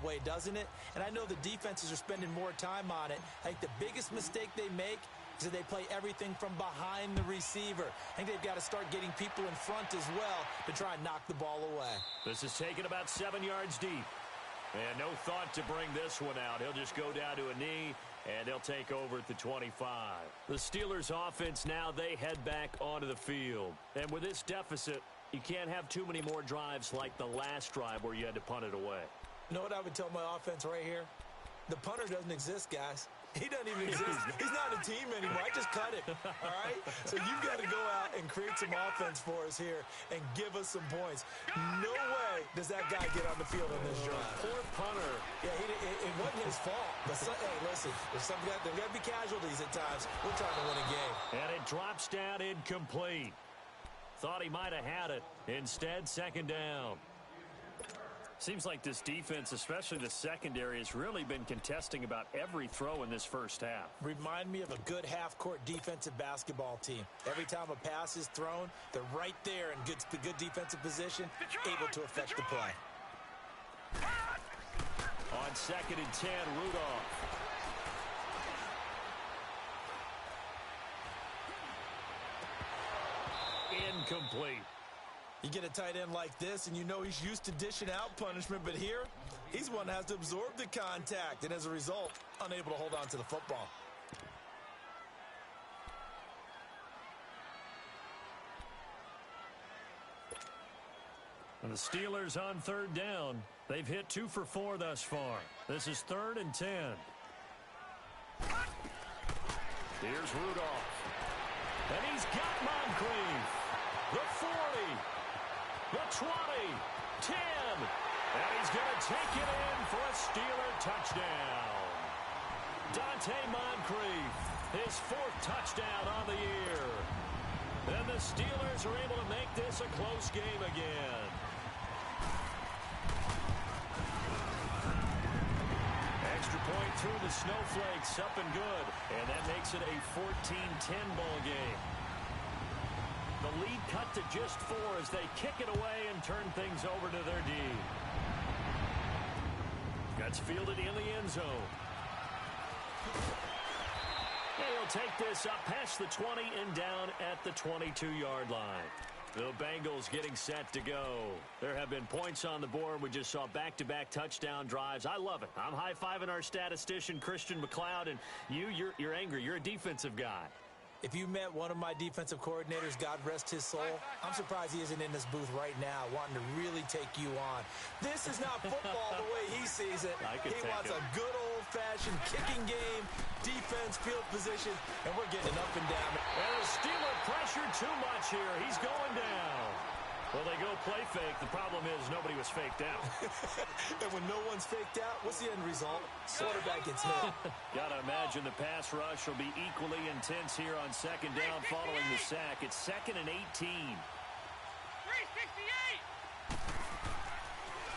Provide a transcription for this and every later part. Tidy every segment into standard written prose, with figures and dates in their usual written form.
way, doesn't it? And I know the defenses are spending more time on it. I think the biggest mistake they make is that they play everything from behind the receiver. I think they've got to start getting people in front as well to try and knock the ball away. This is taken about 7 yards deep. And no thought to bring this one out. He'll just go down to a knee, and they'll take over at the 25. The Steelers offense now, they head back onto the field. And with this deficit, you can't have too many more drives like the last drive where you had to punt it away. You know what I would tell my offense right here? The punter doesn't exist, guys. He doesn't even exist. He's not a team anymore. I just cut him, all right? So you've got to go out and create some offense for us here and give us some points. No way does that guy get on the field on this drive. Poor punter. Yeah, it wasn't his fault. But hey, listen, there's got to be casualties at times. We're trying to win a game. And it drops down incomplete. Thought he might have had it. Instead, second down. Seems like this defense, especially the secondary, has really been contesting about every throw in this first half. Remind me of a good half-court defensive basketball team. Every time a pass is thrown, they're right there in good defensive position, able to affect the play. On 2nd and 10, Rudolph. Incomplete. You get a tight end like this, and you know he's used to dishing out punishment, but here, he's one that has to absorb the contact, and as a result, unable to hold on to the football. And the Steelers on 3rd down. They've hit 2 for 4 thus far. This is 3rd and 10. Here's Rudolph. And he's got Moncrief. The 40. The 20, 10, and he's going to take it in for a Steeler touchdown. Dante Moncrief, his 4th touchdown on the year. And the Steelers are able to make this a close game again. Extra point through the Snowflakes, up and good. And that makes it a 14-10 ball game. The lead cut to just 4 as they kick it away and turn things over to their D. That's fielded in the end zone. And he'll take this up past the 20 and down at the 22-yard line. The Bengals getting set to go. There have been points on the board. We just saw back-to-back touchdown drives. I love it. I'm high-fiving our statistician, Christian McLeod, and you're angry. You're a defensive guy. If you met one of my defensive coordinators, God rest his soul, I'm surprised he isn't in this booth right now wanting to really take you on. This is not football the way he sees it. He wants a good old-fashioned kicking game, defense, field position, and we're getting up and down. And the Steeler pressure too much here. He's going down. Well, they go play fake. The problem is nobody was faked out. And when no one's faked out, what's the end result? Quarterback gets hit. Got to imagine the pass rush will be equally intense here on 2nd down following the sack. It's 2nd and 18. 368.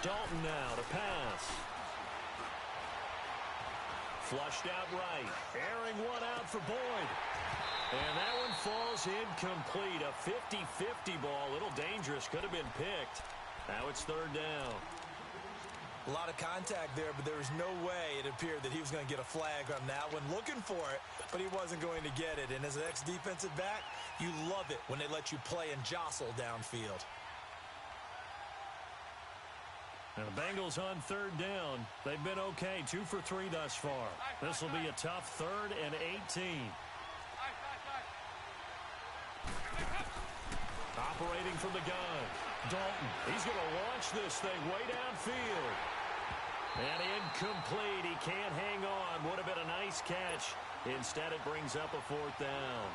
Dalton now to pass. Flushed out right. Airing one out for Boyd. And that one falls incomplete. A 50-50 ball. A little dangerous. Could have been picked. Now it's 3rd down. A lot of contact there, but there was no way it appeared that he was going to get a flag on that one. Looking for it, but he wasn't going to get it. And as an ex-defensive back, you love it when they let you play and jostle downfield. And the Bengals on 3rd down. They've been okay. 2 for 3 thus far. This will be a tough 3rd and 18. Operating from the gun. Dalton. He's going to launch this thing way downfield. And incomplete. He can't hang on. Would have been a nice catch. Instead, it brings up a 4th down.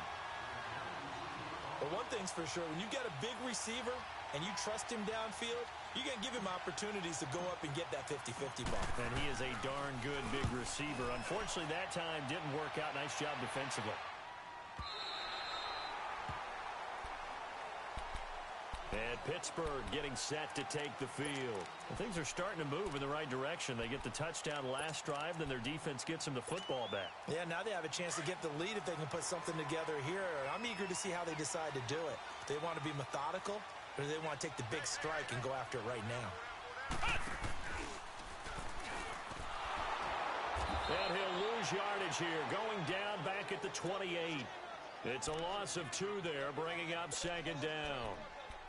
But one thing's for sure, when you've got a big receiver and you trust him downfield, you're going to give him opportunities to go up and get that 50-50 ball. And he is a darn good big receiver. Unfortunately, that time didn't work out. Nice job defensively. And Pittsburgh getting set to take the field. And things are starting to move in the right direction. They get the touchdown last drive, then their defense gets them the football back. Yeah, now they have a chance to get the lead if they can put something together here. I'm eager to see how they decide to do it. Do they want to be methodical, or do they want to take the big strike and go after it right now? And he'll lose yardage here, going down back at the 28. It's a loss of 2 there, bringing up second down.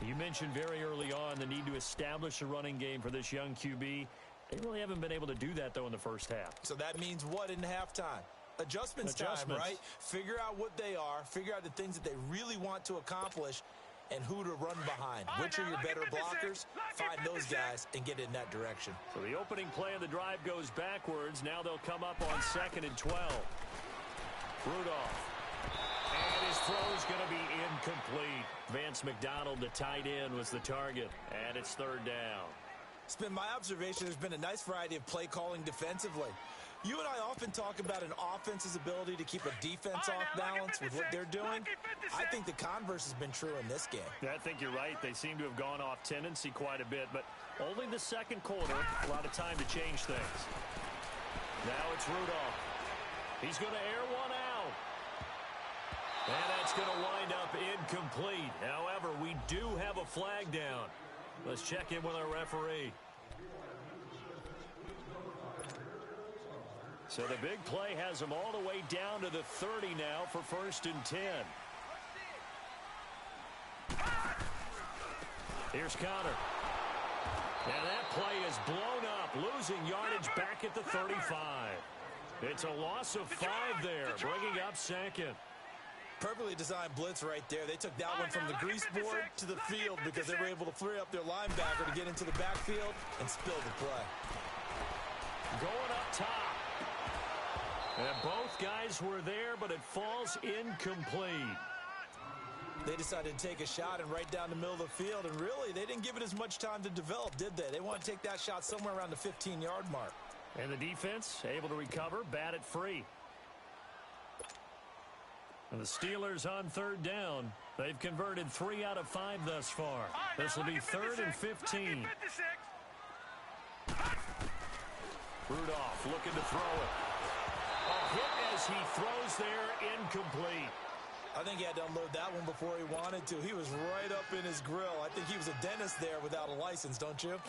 You mentioned very early on the need to establish a running game for this young QB. They really haven't been able to do that, though, in the first half. So that means what in halftime? Adjustments time, right? Figure out what they are, figure out the things that they really want to accomplish, and who to run behind. Which are your better blockers? Find those guys and get in that direction. So the opening play of the drive goes backwards. Now they'll come up on 2nd and 12. Rudolph. And his throw's going to be incomplete. Vance McDonald, the tight end, was the target. And it's 3rd down. It's been my observation there's been a nice variety of play calling defensively. You and I often talk about an offense's ability to keep a defense off balance with what they're doing. I think the converse has been true in this game. Yeah, I think you're right. They seem to have gone off tendency quite a bit, but only the second quarter, a lot of time to change things. Now it's Rudolph. He's going to air one out. And that's going to wind up incomplete. However, we do have a flag down. Let's check in with our referee. So the big play has them all the way down to the 30 now for 1st and 10. Here's Connor. And that play is blown up, losing yardage back at the 35. It's a loss of 5 there, bringing up 2nd. Perfectly designed blitz right there. They took that one from the grease board to the field because they were able to free up their linebacker to get into the backfield and spill the play. Going up top. And both guys were there, but it falls incomplete. They decided to take a shot and right down the middle of the field, and really, they didn't give it as much time to develop, did they? They want to take that shot somewhere around the 15-yard mark. And the defense able to recover, bat it free. And the Steelers on 3rd down. They've converted 3 out of 5 thus far. This will be 3rd and 15. Rudolph looking to throw it. A hit as he throws there, incomplete. I think he had to unload that one before he wanted to. He was right up in his grill. I think he was a dentist there without a license, don't you?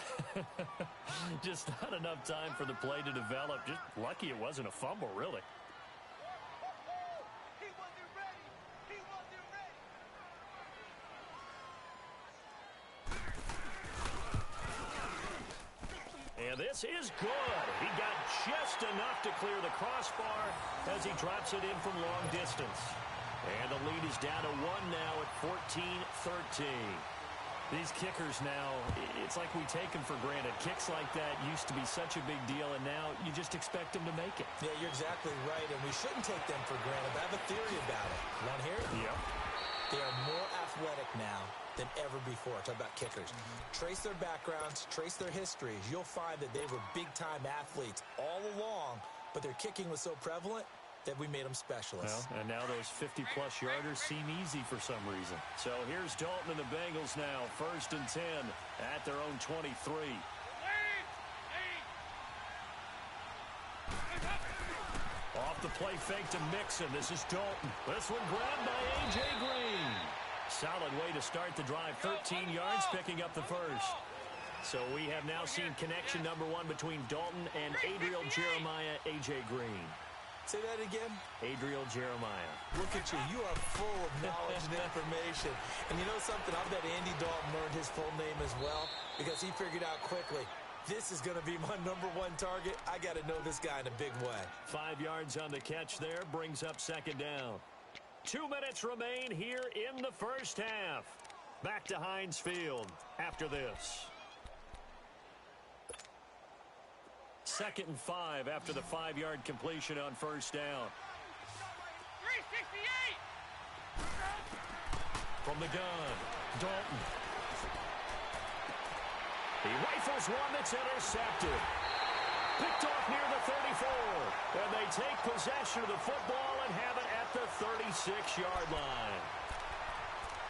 Just not enough time for the play to develop. Just lucky it wasn't a fumble, really. And this is good. He got just enough to clear the crossbar as he drops it in from long distance. And the lead is down to 1 now at 14-13. These kickers now, it's like we take them for granted. Kicks like that used to be such a big deal, and now you just expect them to make it. Yeah, you're exactly right, and we shouldn't take them for granted. But I have a theory about it. You want to hear it? Yep. They are more athletic now than ever before. Talk about kickers. Trace their backgrounds, trace their histories. You'll find that they were big-time athletes all along, but their kicking was so prevalent that we made them specialists. Well, and now those 50-plus yarders seem easy for some reason. So here's Dalton and the Bengals now, 1st and 10 at their own 23. Off the play fake to Mixon. This is Dalton. This one grabbed by A.J. Green. Solid way to start the drive. 13 yards, picking up the first. So we have now seen connection number 1 between Dalton and Adriel Jeremiah, A.J. Green. Say that again. Adriel Jeremiah. Look at you. You are full of knowledge and information. And you know something? I bet Andy Dalton learned his full name as well because he figured out quickly, this is going to be my number 1 target. I got to know this guy in a big way. 5 yards on the catch there. Brings up 2nd down. 2 minutes remain here in the first half. Back to Heinz Field after this. 2nd and 5 after the 5-yard completion on 1st down. 368! From the gun, Dalton. He rifles one that's intercepted. Picked off near the 34. And they take possession of the football and have it at the 36-yard line.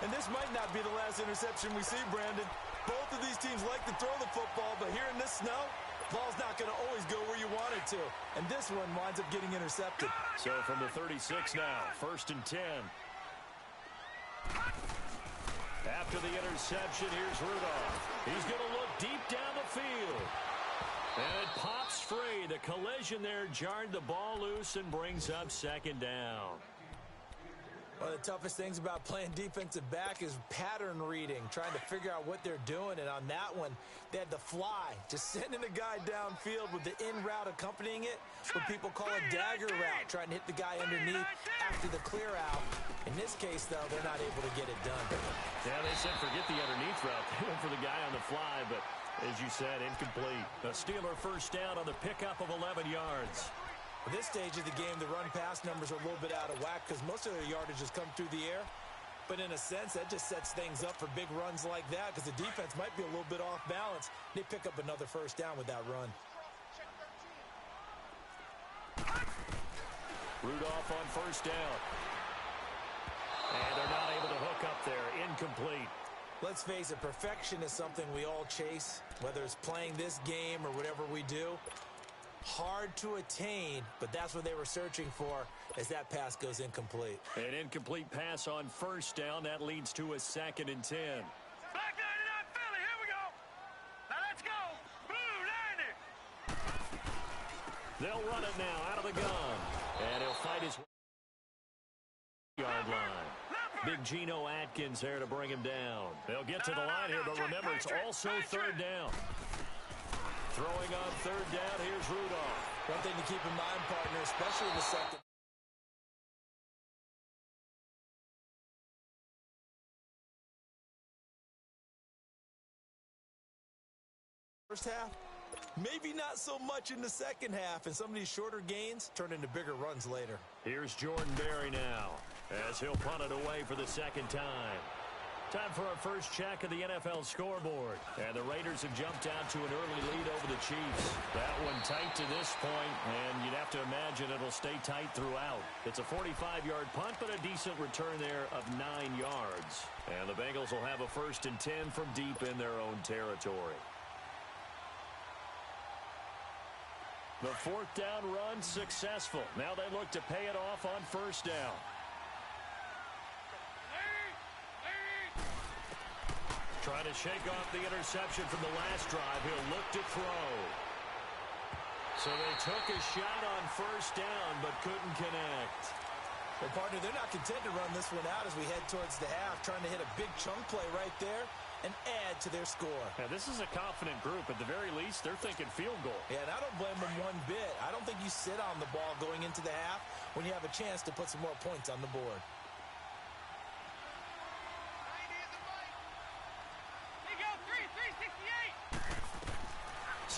And this might not be the last interception we see, Brandon. Both of these teams like to throw the football, but here in this snow, ball's not going to always go where you want it to. And this one winds up getting intercepted. So from the 36 now, 1st and 10. After the interception, here's Rudolph. He's going to look deep down the field. And it pops free. The collision there jarred the ball loose and brings up second down. One of the toughest things about playing defensive back is pattern reading, trying to figure out what they're doing. And on that one, they had the fly, just sending a guy downfield with the in route accompanying it, what people call a dagger route, trying to hit the guy underneath after the clear out. In this case, though, they're not able to get it done. Yeah, they said forget the underneath route. They went for the guy on the fly, but as you said, incomplete. A Steeler first down on the pickup of 11 yards. At this stage of the game, the run-pass numbers are a little bit out of whack because most of their yardage has come through the air. But in a sense, that just sets things up for big runs like that because the defense might be a little bit off balance. They pick up another first down with that run. Rudolph on first down. And they're not able to hook up there. Incomplete. Let's face it, perfection is something we all chase, whether it's playing this game or whatever we do. Hard to attain, but that's what they were searching for as that pass goes incomplete. An incomplete pass on first down. That leads to a 2nd and 10. Black 99 Philly, here we go. Now let's go. Blue 90. They'll run it now out of the gun. And he'll fight his yard line. Big Geno Atkins there to bring him down. They'll get to the line here, but remember, it's also third down. Throwing on third down, here's Rudolph. One thing to keep in mind, partner, especially in the second. First half, maybe not so much in the second half, and some of these shorter gains turn into bigger runs later. Here's Jordan Berry now, as he'll punt it away for the second time. Time for our first check of the NFL scoreboard. And the Raiders have jumped out to an early lead over the Chiefs. That one tight to this point, and you'd have to imagine it'll stay tight throughout. It's a 45-yard punt, but a decent return there of 9 yards. And the Bengals will have a 1st and 10 from deep in their own territory. The 4th down run successful. Now they look to pay it off on first down. Trying to shake off the interception from the last drive. He'll look to throw. So they took a shot on first down, but couldn't connect. Well, partner, they're not content to run this one out as we head towards the half, trying to hit a big chunk play right there and add to their score. Now, this is a confident group. At the very least, they're thinking field goal. Yeah, and I don't blame them one bit. I don't think you sit on the ball going into the half when you have a chance to put some more points on the board.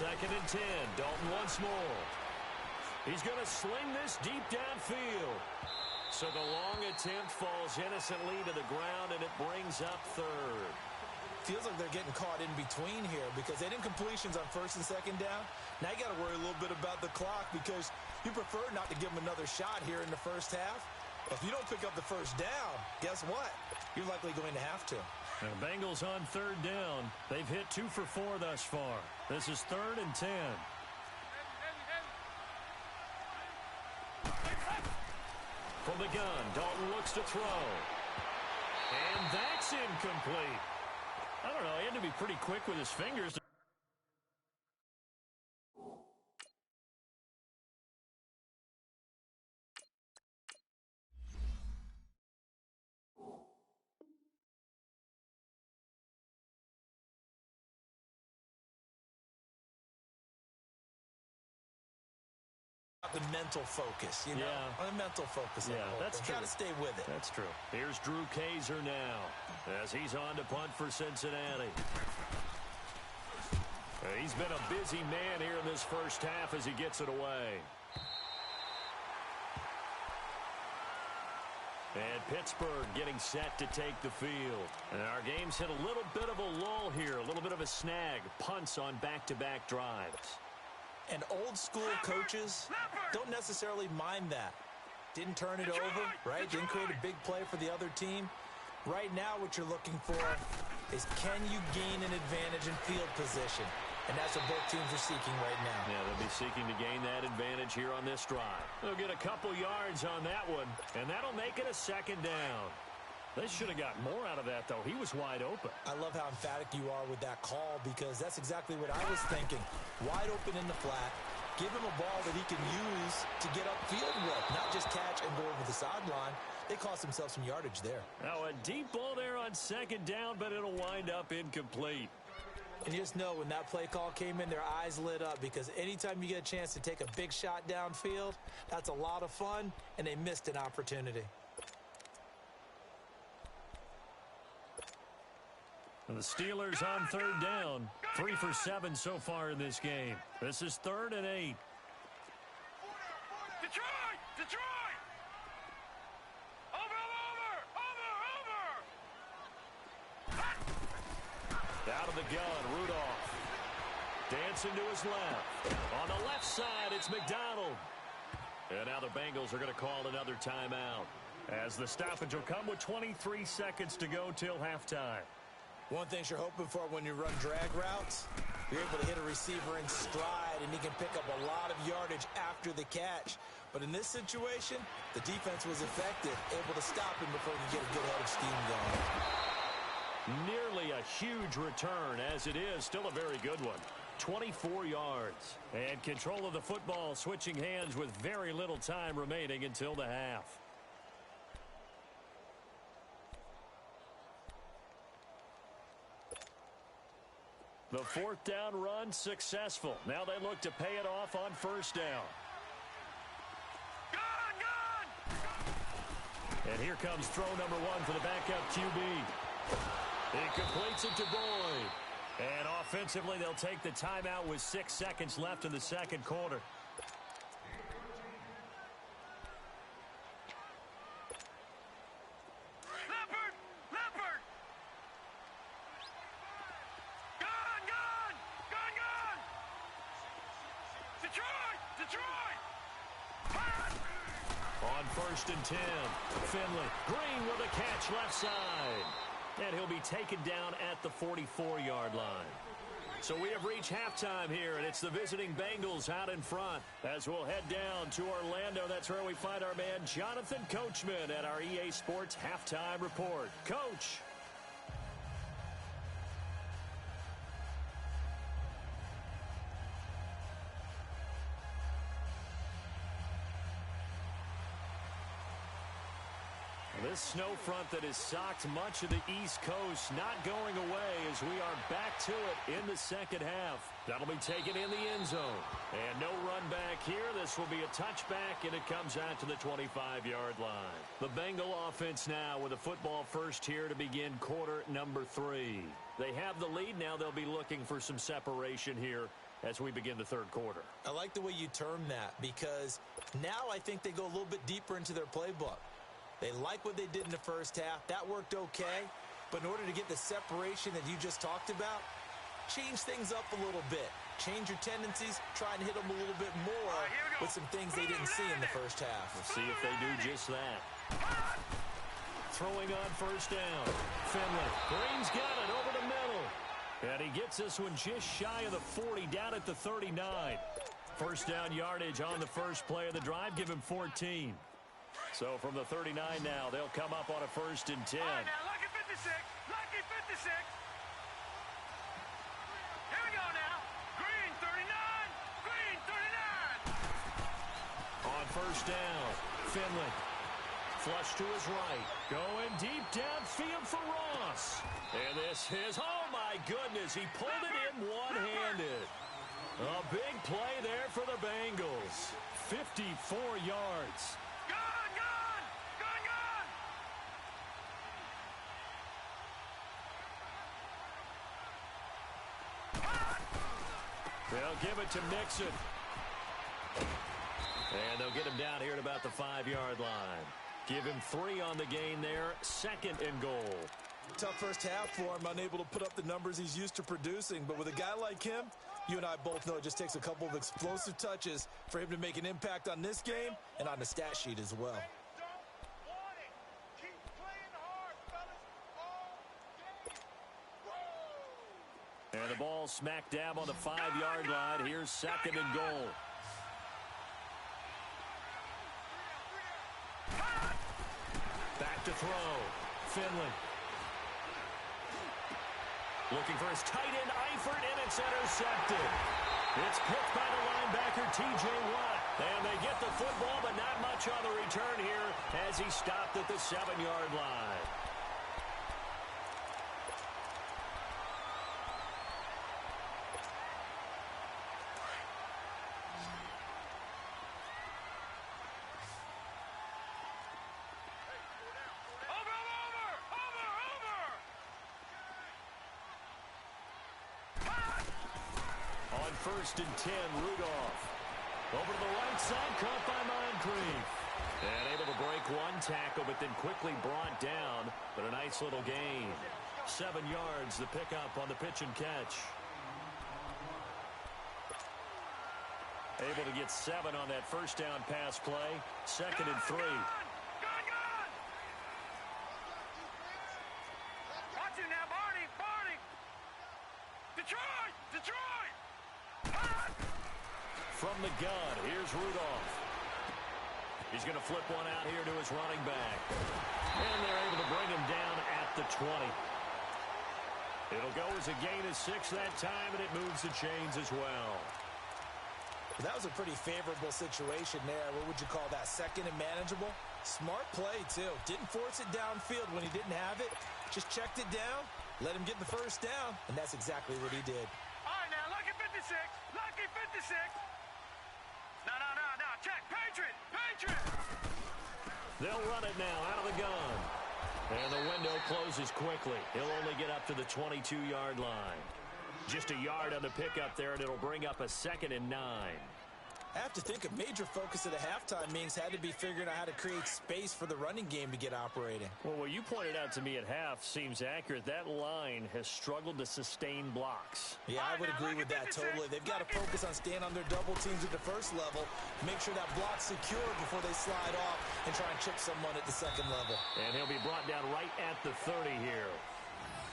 2nd and 10. Dalton once more. He's going to sling this deep downfield. So the long attempt falls innocently to the ground, and it brings up third. Feels like they're getting caught in between here because they did completions on 1st and 2nd down. Now you got to worry a little bit about the clock because you prefer not to give them another shot here in the first half. If you don't pick up the first down, guess what? You're likely going to have to. The Bengals on 3rd down. They've hit 2 for 4 thus far. This is 3rd and 10. From the gun, Dalton looks to throw. And that's incomplete. I don't know, he had to be pretty quick with his fingers. The mental focus, you know, the mental focus. Yeah, that's true. Got to stay with it. That's true. Here's Drew Kaiser now as he's on to punt for Cincinnati. He's been a busy man here in this first half as he gets it away. And Pittsburgh getting set to take the field. And our game's hit a little bit of a lull here, a little bit of a snag. Punts on back-to-back drives. And old-school coaches don't necessarily mind that. Didn't turn it over, right? Didn't create a big play for the other team. Right now what you're looking for is can you gain an advantage in field position? And that's what both teams are seeking right now. Yeah, they'll be seeking to gain that advantage here on this drive. They'll get a couple yards on that one, and that'll make it a 2nd down. They should have got more out of that, though. He was wide open. I love how emphatic you are with that call because that's exactly what I was thinking. Wide open in the flat. Give him a ball that he can use to get upfield with, not just catch and go over the sideline. They cost themselves some yardage there. Now a deep ball there on second down, but it'll wind up incomplete. And you just know when that play call came in, their eyes lit up because anytime you get a chance to take a big shot downfield, that's a lot of fun, and they missed an opportunity. And the Steelers on third down. 3 for 7 so far in this game. This is 3rd and 8. Detroit! Detroit! Over! Out of the gun, Rudolph. Dancing to his left. On the left side, it's McDonald. And now the Bengals are going to call another timeout, as the stoppage will come with 23 seconds to go till halftime. One thing you're hoping for when you run drag routes, you're able to hit a receiver in stride, and he can pick up a lot of yardage after the catch. But in this situation, the defense was effective, able to stop him before he could get a good head of steam going. Nearly a huge return, as it is still a very good one. 24 yards. And control of the football switching hands with very little time remaining until the half. The 4th down run successful. Now they look to pay it off on 1st down. And here comes throw number 1 for the backup QB. He completes it to Boyd. And offensively, they'll take the timeout with 6 seconds left in the second quarter. On 1st and 10, Finley. Green with a catch left side. And he'll be taken down at the 44-yard line. So we have reached halftime here, and it's the visiting Bengals out in front. As we'll head down to Orlando, that's where we find our man Jonathan Coachman at our EA Sports Halftime Report. Coach. This snow front that has socked much of the East Coast not going away as we are back to it in the second half. That'll be taken in the end zone. And no run back here. This will be a touchback, and it comes out to the 25-yard line. The Bengal offense now with a football first here to begin quarter number 3. They have the lead. Now they'll be looking for some separation here as we begin the third quarter. I like the way you term that because now I think they go a little bit deeper into their playbook. They like what they did in the first half. That worked okay. But in order to get the separation that you just talked about, change things up a little bit. Change your tendencies. Try and hit them a little bit more with some things they didn't see in the first half. We'll see if they do just that. Throwing on 1st down. Finley. Green's got it over the middle. And he gets this one just shy of the 40, down at the 39. 1st down yardage on the first play of the drive. Give him 14. So from the 39 now, they'll come up on a 1st and 10. All right, now, lucky 56. Lucky 56. Here we go now. Green 39. Green 39. On 1st down, Finley. Flush to his right. Going deep downfield for Ross. And this is, oh my goodness, he pulled it in one-handed. A big play there for the Bengals. 54 yards. They'll give it to Mixon. And they'll get him down here at about the 5-yard line. Give him 3 on the gain there. 2nd and goal. Tough first half for him, unable to put up the numbers he's used to producing. But with a guy like him, you and I both know it just takes a couple of explosive touches for him to make an impact on this game and on the stat sheet as well. And the ball smack dab on the 5-yard line. Here's 2nd and goal. Back to throw. Finley. Looking for his tight end, Eifert, and it's intercepted. It's picked by the linebacker, T.J. Watt. And they get the football, but not much on the return here as he stopped at the 7-yard line. First and 10, Rudolph. Over to the right side, caught by Moncrief. And able to break one tackle, but then quickly brought down. But a nice little gain. 7 yards, the pickup on the pitch and catch. Able to get 7 on that first down pass play. 2nd and 3. Watch it now, Barney, Barney. Detroit, Detroit. From the gun, here's Rudolph. He's going to flip one out here to his running back. And they're able to bring him down at the 20. It'll go as a gain of 6 that time, and it moves the chains as well. That was a pretty favorable situation there. What would you call that? 2nd and manageable? Smart play, too. Didn't force it downfield when he didn't have it. Just checked it down, let him get the first down, and that's exactly what he did. All right, now, lucky 56. Lucky 56. No. Check. Patriot. Patriot. They'll run it now out of the gun. And the window closes quickly. He'll only get up to the 22-yard line. Just a yard on the pickup there, and it'll bring up a 2nd and 9. I have to think a major focus of the halftime meetings had to be figuring out how to create space for the running game to get operating. Well, what you pointed out to me at half seems accurate. That line has struggled to sustain blocks. Yeah, I would agree with that totally. They've got to focus on staying on their double teams at the first level, make sure that block's secure before they slide off and try and chip someone at the 2nd level. And he'll be brought down right at the 30 here.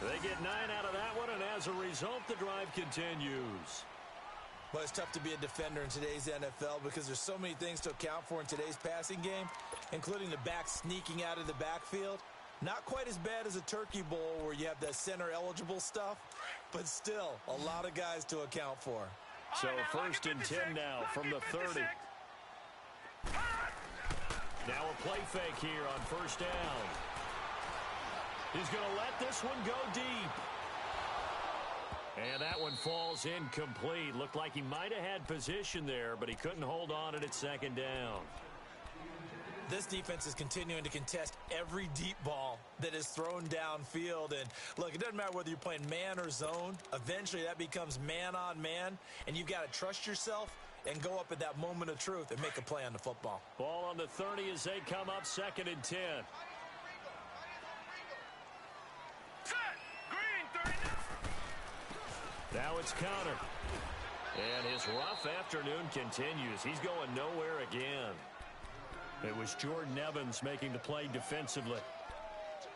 They get 9 out of that one, and as a result, the drive continues. But it's tough to be a defender in today's NFL because there's so many things to account for in today's passing game, including the back sneaking out of the backfield. Not quite as bad as a turkey bowl where you have the center-eligible stuff, but still a lot of guys to account for. So 1st and 10 now from the 30. Now a play fake here on 1st down. He's going to let this one go deep. And that one falls incomplete. Looked like he might have had position there, but he couldn't hold on at 2nd down. This defense is continuing to contest every deep ball that is thrown downfield. And, look, it doesn't matter whether you're playing man or zone. Eventually, that becomes man-on-man, and you've got to trust yourself and go up at that moment of truth and make a play on the football. Ball on the 30 as they come up 2nd and 10. Now it's Connor. And his rough afternoon continues. He's going nowhere again. It was Jordan Evans making the play defensively.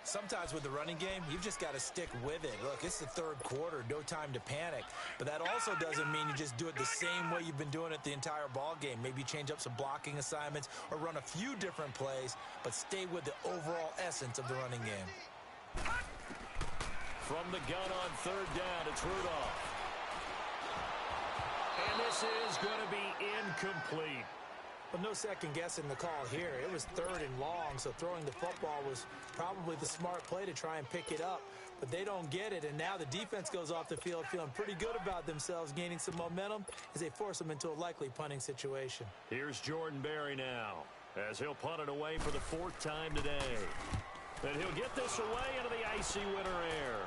Sometimes with the running game, you've just got to stick with it. Look, it's the 3rd quarter, no time to panic. But that also doesn't mean you just do it the same way you've been doing it the entire ball game. Maybe change up some blocking assignments or run a few different plays, but stay with the overall essence of the running game. From the gun on 3rd down, it's Rudolph. And this is going to be incomplete. Well, no second guessing the call here. It was 3rd and long, so throwing the football was probably the smart play to try and pick it up. But they don't get it, and now the defense goes off the field feeling pretty good about themselves, gaining some momentum as they force them into a likely punting situation. Here's Jordan Berry now, as he'll punt it away for the 4th time today. And he'll get this away into the icy winter air.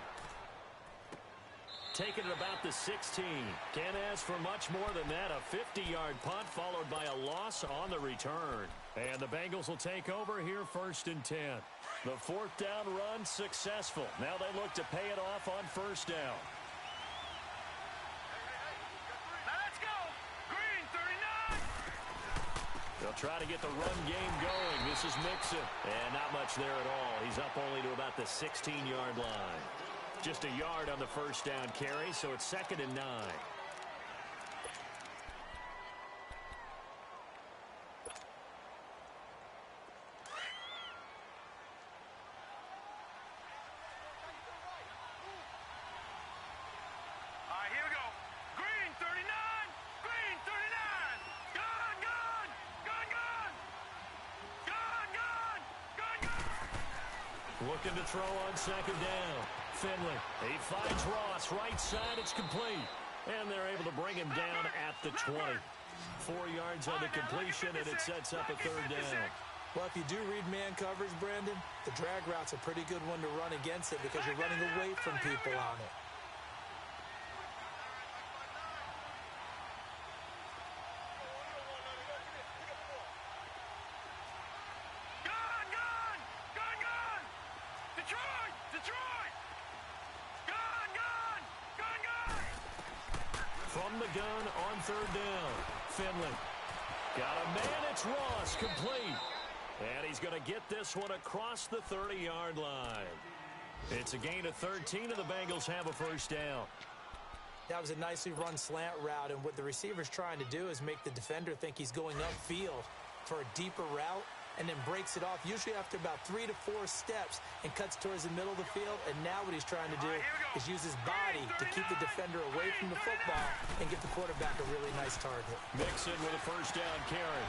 Taking it about the 16. Can't ask for much more than that. A 50-yard punt followed by a loss on the return. And the Bengals will take over here 1st and 10. The 4th down run successful. Now they look to pay it off on 1st down. Now let's go. Green, 39. They'll try to get the run game going. This is Mixon. And not much there at all. He's up only to about the 16-yard line. Just a yard on the 1st down carry, so it's 2nd and 9. Looking to throw on second down. Finley. He finds Ross. Right side. It's complete. And they're able to bring him down at the 20. 4 yards on the completion, and it sets up a third down. Well, if you do read man coverage, Brandon, the drag route's a pretty good one to run against it because you're running away from people on it. From the gun on third down. Finley. Got a man. It's Ross. Complete. And he's going to get this one across the 30-yard line. It's a gain of 13, and the Bengals have a first down. That was a nicely run slant route, and what the receiver's trying to do is make the defender think he's going upfield for a deeper route, and then breaks it off, usually after about 3 to 4 steps, and cuts towards the middle of the field. And now what he's trying to do is use his body to keep the defender away from the football and give the quarterback a really nice target. Mixon with a first down carry.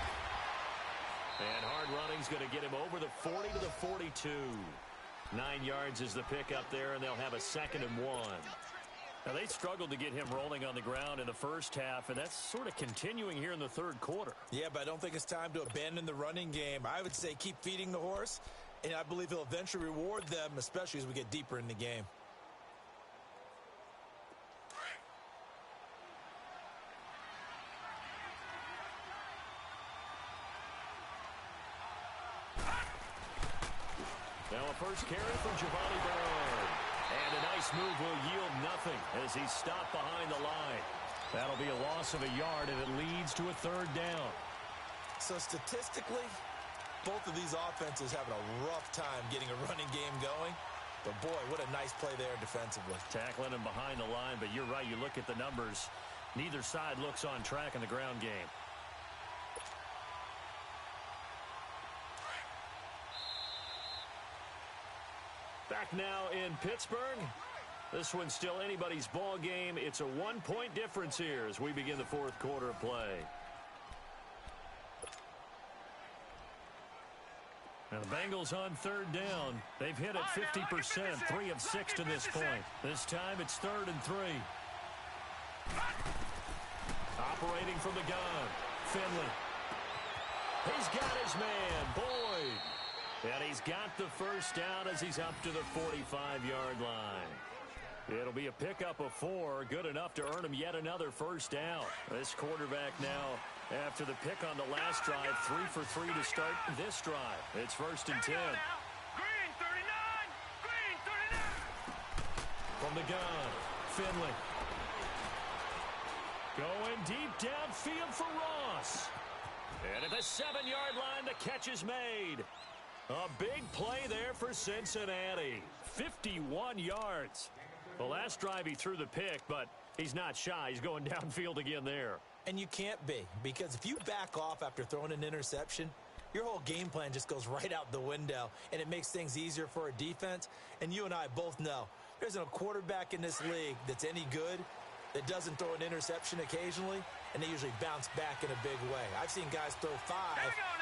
And hard running's going to get him over the 40 to the 42. 9 yards is the pick up there, and they'll have a 2nd and 1. Now, they struggled to get him rolling on the ground in the first half, and that's sort of continuing here in the third quarter. Yeah, but I don't think it's time to abandon the running game. I would say keep feeding the horse, and I believe he'll eventually reward them, especially as we get deeper in the game. Now a first carry from Giovanni Bernard. And a nice move will yield nothing as he's stopped behind the line. That'll be a loss of a yard, and it leads to a third down. So statistically, both of these offenses having a rough time getting a running game going. But boy, what a nice play there defensively. Tackling him behind the line, but you're right, you look at the numbers. Neither side looks on track in the ground game. Back now in Pittsburgh. This one's still anybody's ball game. It's a 1-point difference here as we begin the fourth quarter of play. Now the Bengals on third down. They've hit it 50%, 3 of 6 to this point. This time it's 3rd and 3. Operating from the gun. Finley. He's got his man, Boyd. And he's got the first down as he's up to the 45-yard line. It'll be a pickup of 4, good enough to earn him yet another first down. This quarterback now, after the pick on the last drive, 3 for 3 to start this drive. It's 1st and 10. Green 39! Green 39! From the gun, Finley. Going deep downfield for Ross. And at the 7-yard line, the catch is made. A big play there for Cincinnati. 51 yards. The last drive he threw the pick, but he's not shy. He's going downfield again there. And you can't be, because if you back off after throwing an interception, your whole game plan just goes right out the window, and it makes things easier for a defense. And you and I both know there isn't a quarterback in this league that's any good that doesn't throw an interception occasionally, and they usually bounce back in a big way. I've seen guys throw 5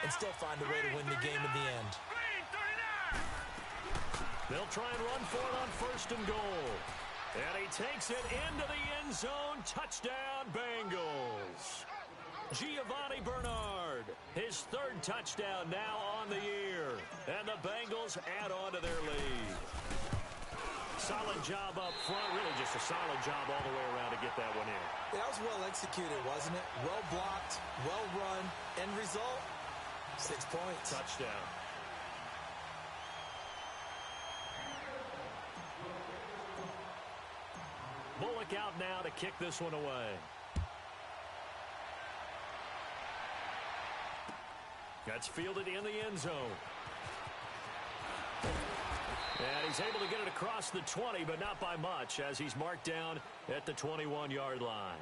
and still find a way to win the game in the end. They'll try and run for it on 1st and goal. And he takes it into the end zone. Touchdown, Bengals. Giovanni Bernard, his 3rd touchdown now on the year. And the Bengals add on to their lead. Solid job up front. Really just a solid job all the way around to get that one in. That was well executed, wasn't it? Well blocked, well run. End result, 6 points. Touchdown. Bullock out now to kick this one away. That's fielded in the end zone. And he's able to get it across the 20, but not by much, as he's marked down at the 21-yard line.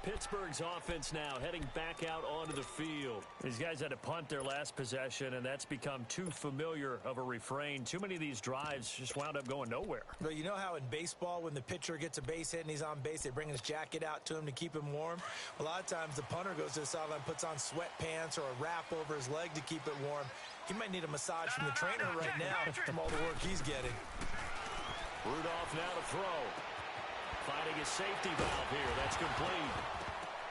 Pittsburgh's offense now heading back out onto the field. These guys had to punt their last possession, and that's become too familiar of a refrain. Too many of these drives just wound up going nowhere. But you know how in baseball, when the pitcher gets a base hit and he's on base, they bring his jacket out to him to keep him warm? A lot of times the punter goes to the sideline, puts on sweatpants or a wrap over his leg to keep it warm. He might need a massage from the trainer right now from all the work he's getting. Rudolph now to throw. Finding his safety valve here. That's complete.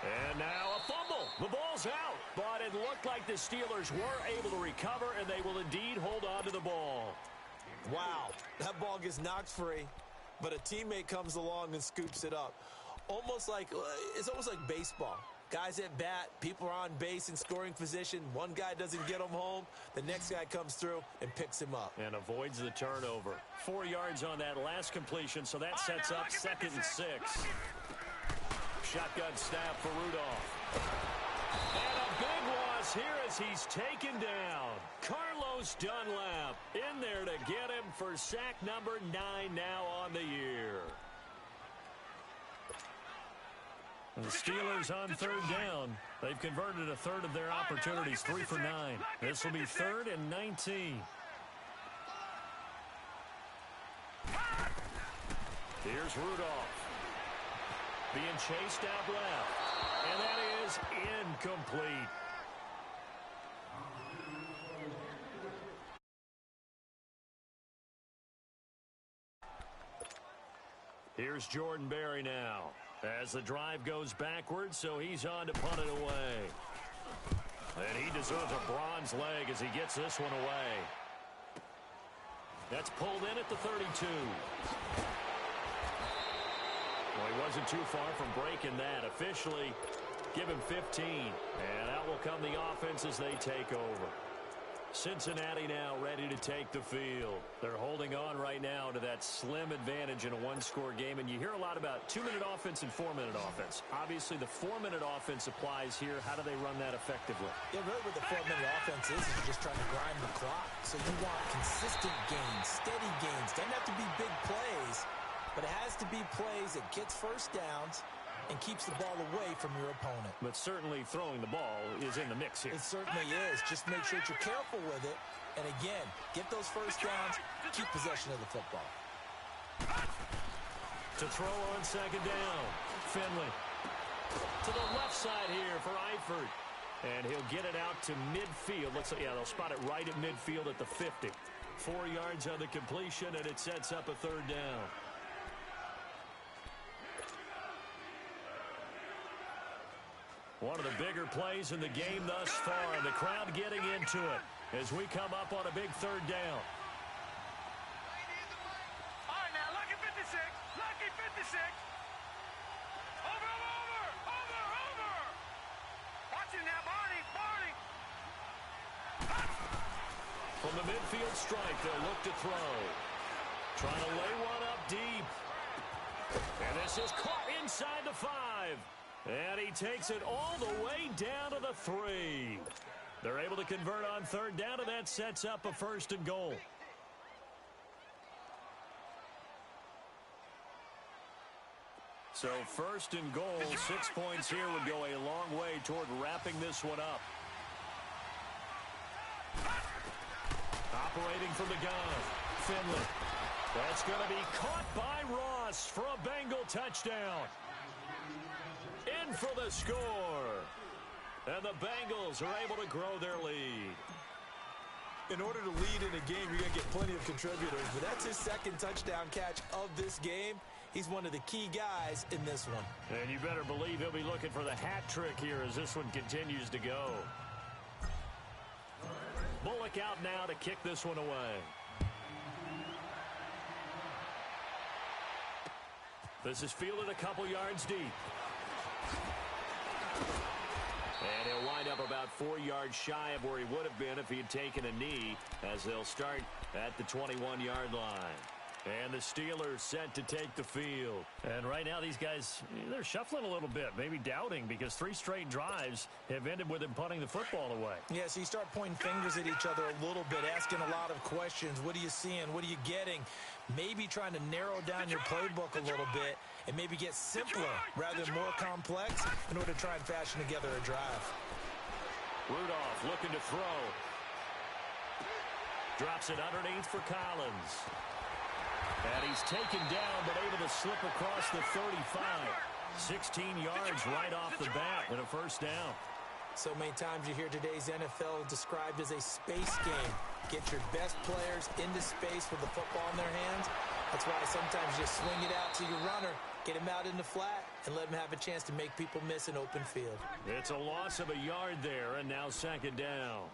And now a fumble. The ball's out. But it looked like the Steelers were able to recover, and they will indeed hold on to the ball. Wow, that ball gets knocked free, but a teammate comes along and scoops it up. It's almost like baseball. Guys at bat, people are on base in scoring position. One guy doesn't get him home. The next guy comes through and picks him up. And avoids the turnover. 4 yards on that last completion, so that sets up 2nd and 6. Shotgun snap for Rudolph. And a big loss here as he's taken down. Carlos Dunlap in there to get him for sack number 9 now on the year. The Steelers on 3rd down. They've converted a third of their opportunities, 3 for 9. This will be 3rd and 19. Here's Rudolph. Being chased out left. And that is incomplete. Here's Jordan Berry now. As the drive goes backwards, so he's on to punt it away. And he deserves a bronze leg as he gets this one away. That's pulled in at the 32. Well, he wasn't too far from breaking that. Officially, give him 15. And out will come the offense as they take over. Cincinnati now ready to take the field. They're holding on right now to that slim advantage in a one-score game. And you hear a lot about 2-minute offense and 4-minute offense. Obviously, the 4-minute offense applies here. How do they run that effectively? Yeah, really what the 4-minute offense is you're just trying to grind the clock. So you want consistent gains, steady gains. Doesn't have to be big plays, but it has to be plays that gets first downs and keeps the ball away from your opponent. But certainly throwing the ball is in the mix here. It certainly is. Just make sure that you're careful with it. And again, get those first downs, keep possession of the football. To throw on 2nd down, Finley. To the left side here for Eifert. And he'll get it out to midfield. Looks like, yeah, they'll spot it right at midfield at the 50. 4 yards on the completion, and it sets up a 3rd down. One of the bigger plays in the game thus far, and the crowd getting into it as we come up on a big 3rd down. All right, now, lucky 56. Lucky 56. Over. Watch him now, Barney. From the midfield strike, they'll look to throw. Trying to lay one up deep. And this is caught inside the 5. And he takes it all the way down to the 3. They're able to convert on 3rd down, and that sets up a 1st and goal. So 1st and goal, 6 points here would go a long way toward wrapping this one up. Operating from the gun, Finley. That's going to be caught by Ross for a Bengal touchdown. In for the score. And the Bengals are able to grow their lead. In order to lead in a game, you're going to get plenty of contributors. But that's his 2nd touchdown catch of this game. He's one of the key guys in this one. And you better believe he'll be looking for the hat trick here as this one continues to go. Bullock out now to kick this one away. This is fielded a couple yards deep. And he'll wind up about 4 yards shy of where he would have been if he had taken a knee, as they'll start at the 21-yard line. And the Steelers set to take the field. And right now these guys, they're shuffling a little bit, maybe doubting, because 3 straight drives have ended with them punting the football away. Yeah, so you start pointing fingers at each other a little bit, asking a lot of questions. What are you seeing? What are you getting? Maybe trying to narrow down your playbook a little bit and maybe get simpler rather than more complex in order to try and fashion together a drive. Rudolph looking to throw. Drops it underneath for Collins. And he's taken down, but able to slip across the 35. 16 yards right off the bat and a first down. So many times you hear today's NFL described as a space game. Get your best players into space with the football in their hands. That's why sometimes you swing it out to your runner, get him out in the flat, and let him have a chance to make people miss an open field. It's a loss of a yard there, and now second down.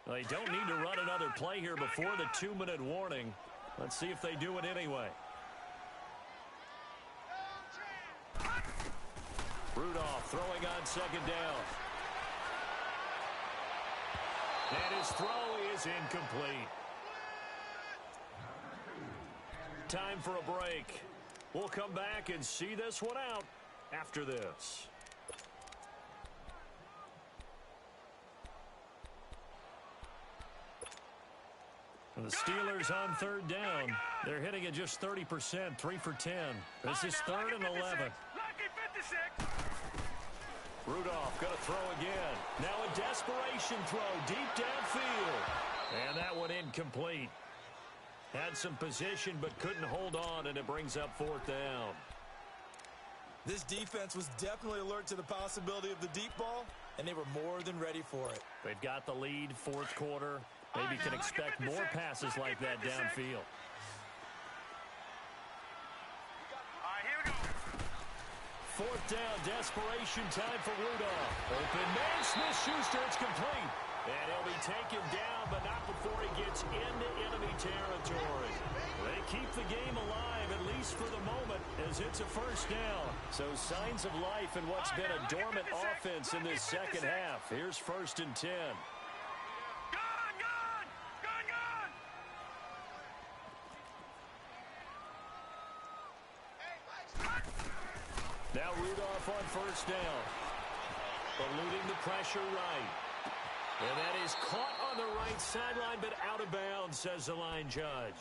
They don't need to run another play here before the 2-minute warning. Let's see if they do it anyway. Rudolph throwing on second down. And his throw is incomplete. Time for a break. We'll come back and see this one out after this. The Steelers on third down. They're hitting at just 30%, 3 for 10. This is 3rd and 11. Rudolph going to throw again. Now a desperation throw deep downfield. And that one incomplete. Had some position but couldn't hold on, and it brings up 4th down. This defense was definitely alert to the possibility of the deep ball, and they were more than ready for it. They've got the lead, 4th quarter. Maybe can expect more passes like that downfield. All right, here we go. 4th down, desperation time for Rudolph. Open man, Smith-Schuster, it's complete. And he'll be taken down, but not before he gets into enemy territory. They keep the game alive, at least for the moment, as it's a first down. So signs of life in what's been a dormant offense in this second half. Here's 1st and 10. Now Rudolph on first down. Eluding the pressure right. And that is caught on the right sideline, but out of bounds, says the line judge.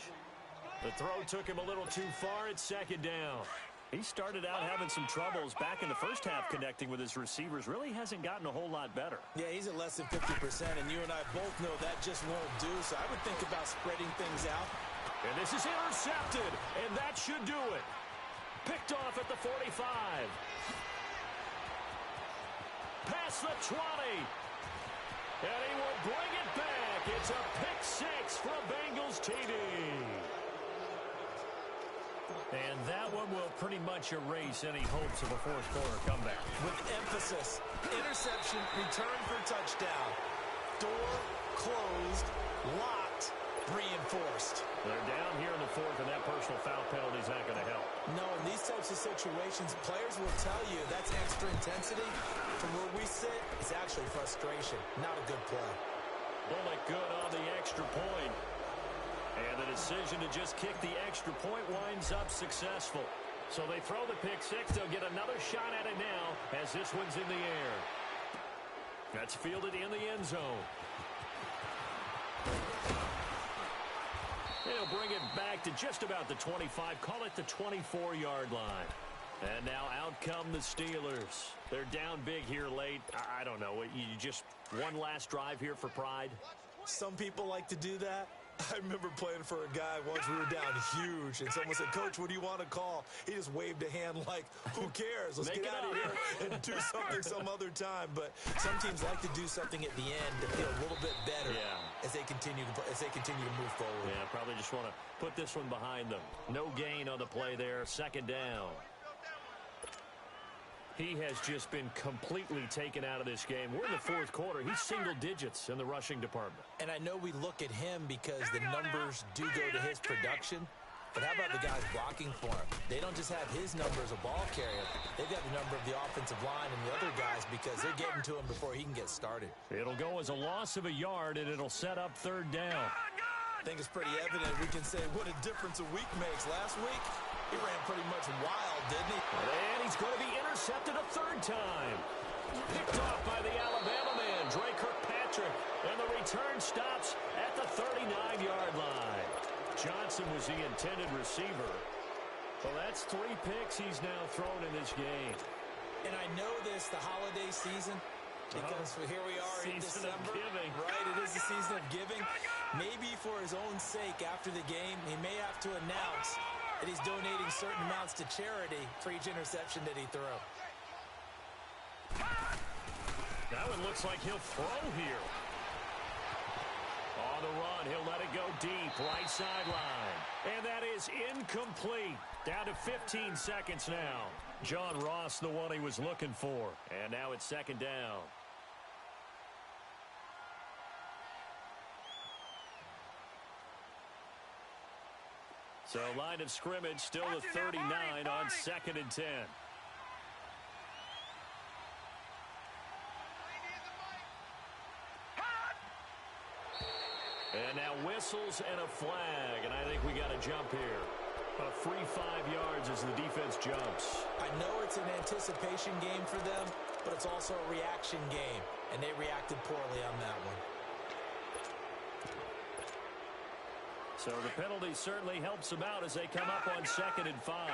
The throw took him a little too far at second down. He started out having some troubles back in the first half connecting with his receivers. Really hasn't gotten a whole lot better. Yeah, he's at less than 50%, and you and I both know that just won't do. So I would think about spreading things out. And this is intercepted, and that should do it. Picked off at the 45. Past the 20. And he will bring it back. It's a pick 6 for a Bengals TD. And that one will pretty much erase any hopes of a 4th quarter comeback. With emphasis, interception, return for touchdown. Door closed, locked, reinforced. They're down here in the 4th, and that personal foul penalty is not going to help. No, in these types of situations, players will tell you that's extra intensity. From where we sit, it's actually frustration, not a good play. Bullock good on the extra point. And the decision to just kick the extra point winds up successful. So they throw the pick 6. They'll get another shot at it now as this one's in the air. That's fielded in the end zone. He'll bring it back to just about the 25. Call it the 24-yard line. And now out come the Steelers. They're down big here late. I don't know. You just one last drive here for pride? Some people like to do that. I remember playing for a guy once. We were down huge, and someone said, "Coach, what do you want to call?" He just waved a hand like, "Who cares? Let's get out of here and do something some other time." But some teams like to do something at the end to feel a little bit better as they continue to move forward. Yeah, probably just want to put this one behind them. No gain on the play there. Second down. He has just been completely taken out of this game. We're in the 4th quarter. He's single digits in the rushing department. And I know we look at him because the numbers do go to his production. But how about the guys blocking for him? They don't just have his number as a ball carrier. They've got the number of the offensive line and the other guys because they're getting to him before he can get started. It'll go as a loss of a yard, and it'll set up third down. I think it's pretty evident. We can say what a difference a week makes. Last week, he ran pretty much wild, didn't he? And he's going to be intercepted a third time. Picked off by the Alabama man, Drake Kirkpatrick. And the return stops at the 39-yard line. Johnson was the intended receiver. Well, that's 3 picks he's now thrown in this game. And I know this, the holiday season, because here we are in December. Right, it is the season of giving. Maybe for his own sake after the game, he may have to announce that he's donating certain amounts to charity for each interception that he threw. That one looks like he'll throw here. On the run, he'll let it go deep, right sideline. And that is incomplete. Down to 15 seconds now. John Ross, the one he was looking for. And now it's second down. So line of scrimmage still at 39 on 2nd and 10. And now whistles and a flag, and I think we got a jump here. A free 5 yards as the defense jumps. I know it's an anticipation game for them, but it's also a reaction game, and they reacted poorly on that one. So the penalty certainly helps them out as they come up on 2nd and 5.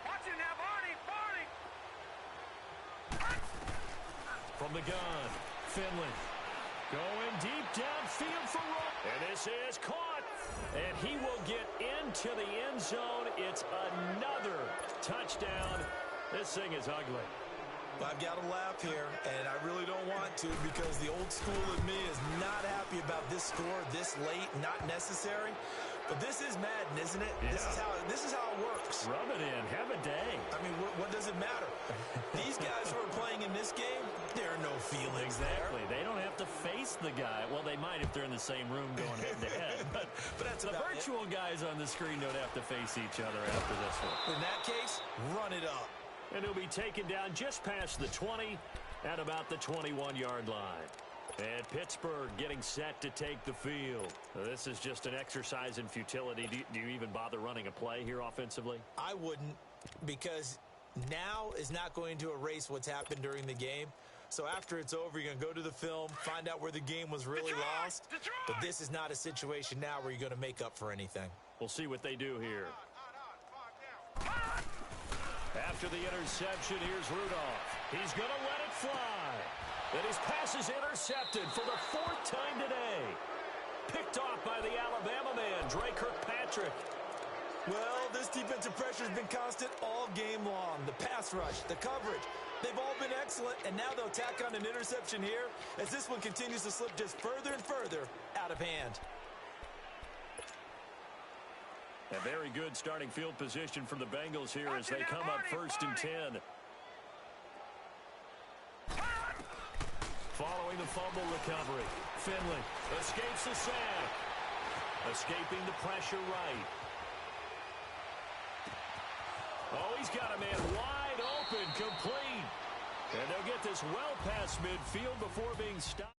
Watch it now, Barney. From the gun, Finley. Going deep downfield for Ross. And this is caught. And he will get into the end zone. It's another touchdown. This thing is ugly. I've got to laugh here, and I really don't want to because the old school in me is not happy about this score this late, not necessary. But this is Madden, isn't it? Yeah. This is how it works. Rub it in. Have a day. I mean, what does it matter? These guys who are playing in this game, there are no feelings exactly. They don't have to face the guy. Well, they might if they're in the same room going head-to-head. But that's the virtual guys on the screen don't have to face each other after this one. In that case, run it up. And he'll be taken down just past the 20 at about the 21-yard line. And Pittsburgh getting set to take the field. This is just an exercise in futility. Do you even bother running a play here offensively? I wouldn't, because now is not going to erase what's happened during the game. So after it's over, you're going to go to the film, find out where the game was really lost. But this is not a situation now where you're going to make up for anything. We'll see what they do here. After the interception, here's Rudolph. He's going to let it fly. And his pass is intercepted for the 4th time today. Picked off by the Alabama man, Drake Kirkpatrick. Well, this defensive pressure has been constant all game long. The pass rush, the coverage, they've all been excellent. And now they'll tack on an interception here as this one continues to slip just further and further out of hand. A very good starting field position for the Bengals here as they come up 1st and 10. Following the fumble recovery, Finley escapes the sack. Escaping the pressure right. Oh, he's got a man wide open, complete. And they'll get this well past midfield before being stopped.